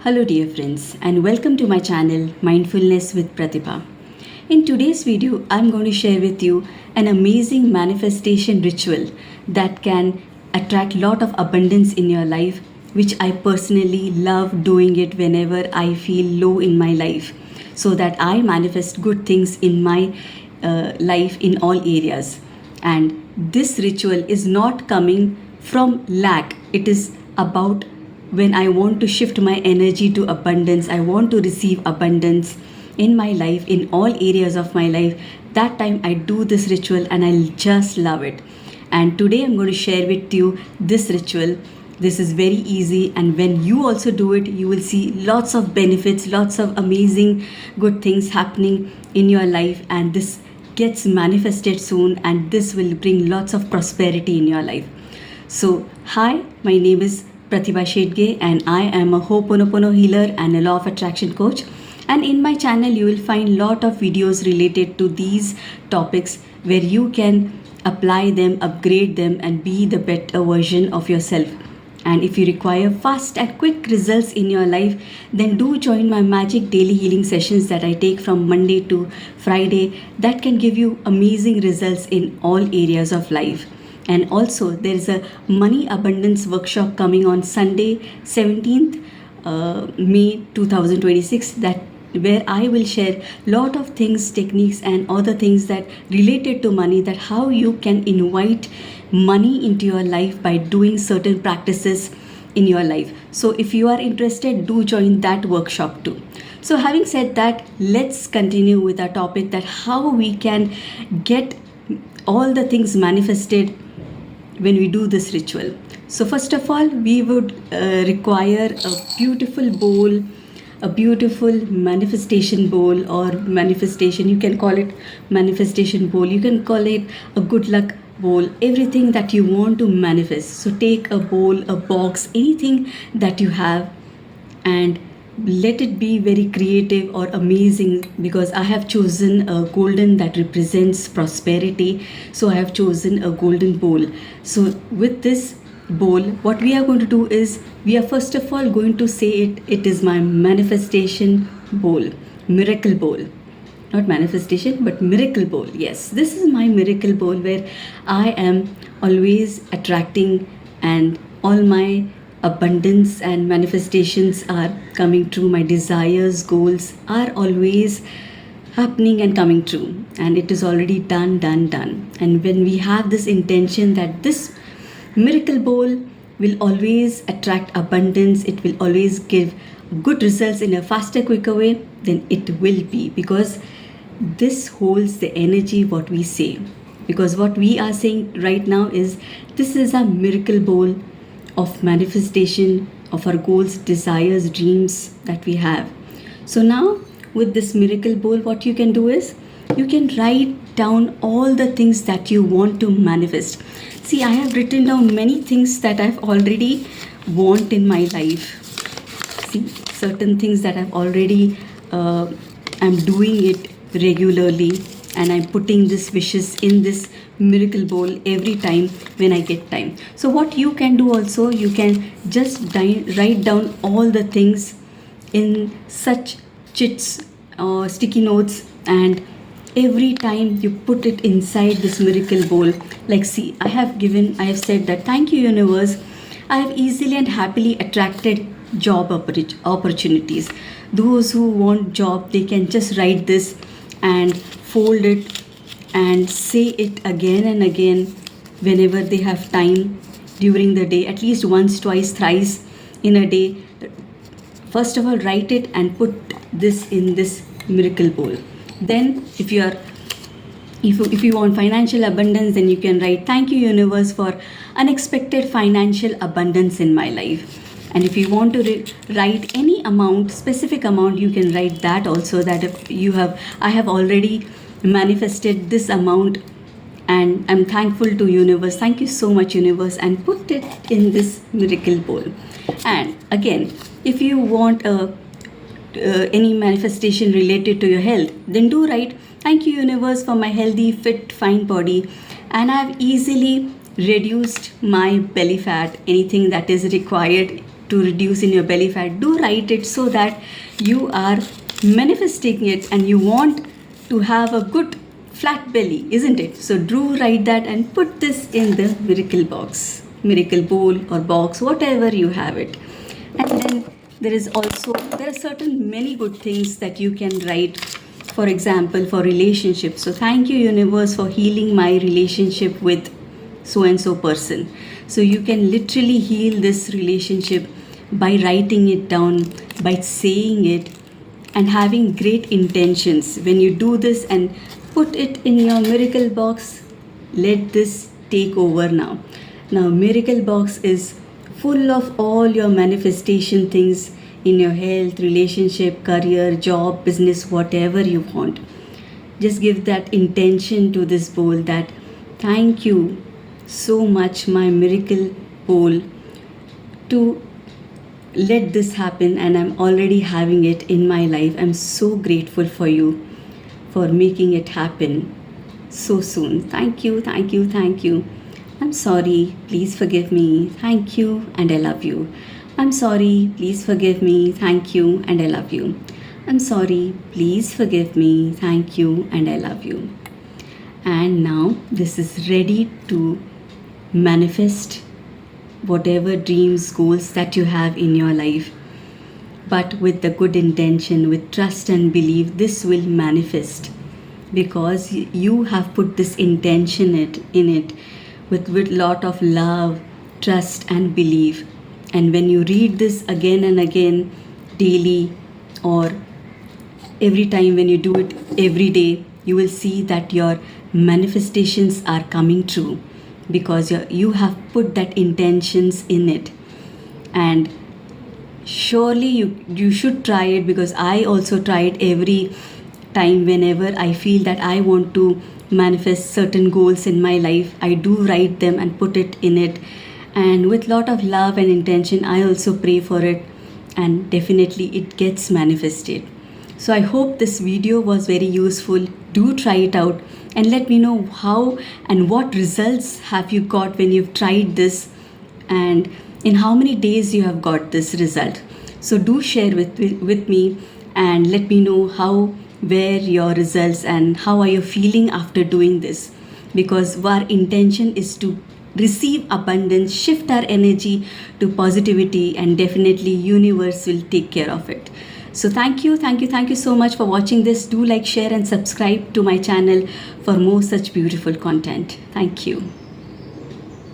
Hello dear friends and welcome to my channel Mindfulness with Pratibha. In today's video, I'm going to share with you an amazing manifestation ritual that can attract a lot of abundance in your life, which I personally love doing it whenever I feel low in my life, so that I manifest good things in my life in all areas. And this ritual is not coming from lack, it is about when I want to shift my energy to abundance, I want to receive abundance in my life, in all areas of my life. That time I do this ritual and I just love it. And today I'm going to share with you this ritual. This is very easy, and when you also do it, you will see lots of benefits, lots of amazing good things happening in your life, and this gets manifested soon, and this will bring lots of prosperity in your life. So, hi, my name is Pratibha Shedge, and I am a Ho'oponopono healer and a law of attraction coach. And in my channel, you will find lot of videos related to these topics where you can apply them, upgrade them, and be the better version of yourself. And if you require fast and quick results in your life, then do join my magic daily healing sessions that I take from Monday to Friday that can give you amazing results in all areas of life. And also, there is a money abundance workshop coming on Sunday, 17th May 2026, that where I will share lot of things, techniques, and other things that related to money, that how you can invite money into your life by doing certain practices in your life. So if you are interested, do join that workshop too. So having said that, let's continue with our topic, that how we can get all the things manifested when we do this ritual. So first of all, we would require a beautiful bowl, a beautiful manifestation bowl, or manifestation, you can call it manifestation bowl, you can call it a good luck bowl, everything that you want to manifest. So take a bowl, a box, anything that you have, and let it be very creative or amazing, because I have chosen a golden that represents prosperity. So I have chosen a golden bowl. So with this bowl, what we are going to do is, we are first of all going to say it is my manifestation bowl, miracle bowl. Not manifestation, but miracle bowl. Yes, this is my miracle bowl where I am always attracting, and all my abundance and manifestations are coming true. My desires, goals are always happening and coming true, and it is already done. And when we have this intention that this miracle bowl will always attract abundance, it will always give good results in a faster, quicker way, then it will be, because this holds the energy what we say. Because what we are saying right now is, this is a miracle bowl of manifestation of our goals, desires, dreams that we have. So now with this miracle bowl, what you can do is, you can write down all the things that you want to manifest. See, I have written down many things that I've already want in my life. See, certain things that I've already I'm doing it regularly, and I'm putting these wishes in this miracle bowl every time when I get time. So what you can do also, you can just write down all the things in such chits or sticky notes, and every time you put it inside this miracle bowl. Like, see, I have said that, thank you universe, I have easily and happily attracted job opportunities. Those who want job, they can just write this and fold it and say it again and again whenever they have time during the day, at least once, twice, thrice in a day. First of all, write it and put this in this miracle bowl. Then if you want financial abundance, then you can write, thank you universe for unexpected financial abundance in my life. And if you want to write any amount, specific amount, you can write that also, that if I have already manifested this amount, and I'm thankful to universe, thank you so much universe, and put it in this miracle bowl. And again, if you want any manifestation related to your health, then do write, thank you universe for my healthy, fit, fine body, and I've easily reduced my belly fat, anything that is required to reduce in your belly fat, do write it so that you are manifesting it and you want to have a good flat belly, isn't it? So do write that and put this in the miracle box, miracle bowl or box, whatever you have it. And then there are certain many good things that you can write. For example, for relationships. So thank you, universe, for healing my relationship with so and so person. So you can literally heal this relationship by writing it down, by saying it, and having great intentions. When you do this and put it in your miracle box, let this take over now. Now, miracle box is full of all your manifestation things in your health, relationship, career, job, business, whatever you want. Just give that intention to this bowl that thank you so much, my miracle bowl, to let this happen, and I'm already having it in my life. I'm so grateful for you for making it happen so soon. Thank you, thank you, thank you. I'm sorry, please forgive me. Thank you, and I love you. I'm sorry, please forgive me. Thank you, and I love you. I'm sorry, please forgive me. Thank you, and I love you. And now this is ready to manifest whatever dreams, goals that you have in your life. But with the good intention, with trust and belief, this will manifest because you have put this intention in it with lot of love, trust and belief. And when you read this again and again daily, or every time when you do it every day, you will see that your manifestations are coming true because you have put that intentions in it. And surely you should try it, because I also try it every time. Whenever I feel that I want to manifest certain goals in my life, I do write them and put it in it, and with lot of love and intention I also pray for it, and definitely it gets manifested. So I hope this video was very useful. Do try it out and let me know how and what results have you got when you've tried this, and in how many days you have got this result. So do share with me and let me know how were your results and how are you feeling after doing this, because our intention is to receive abundance, shift our energy to positivity, and definitely universe will take care of it. So thank you so much for watching this. Do like, share and subscribe to my channel for more such beautiful content. Thank you.